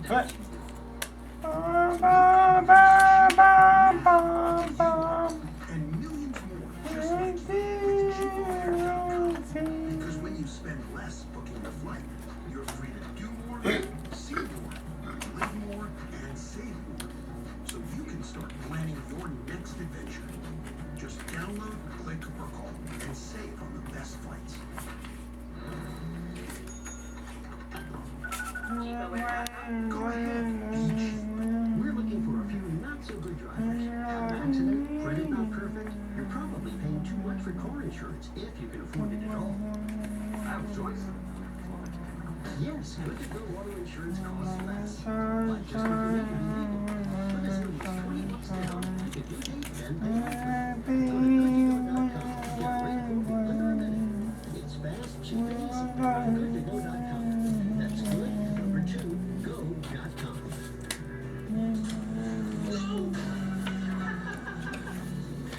What? And millions more just like because when you spend less booking your flight, you're free to do more, see more, live more, and save more. So you can start planning your next adventure. Just download, click, or call, and save on the best flights. Go ahead, Beach. We're looking for a few not-so-good drivers. Have an accident, credit not perfect. You're probably paying too much for car insurance if you can afford it at all. I have a choice. Yes, good to go auto insurance costs less. But just like you make it legal. But as little as $20 down, if you pay, then pay after. Go to goodtogo.com. Get a rate quote in under a minute. It's fast, cheap, and easy. Goodtogo.com. That's good, number 2, go.com.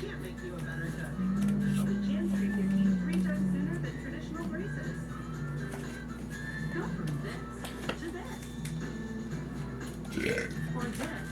Can't make you a better judge. But we can treat your teeth 3 times sooner than traditional braces. Go from this to this. Or this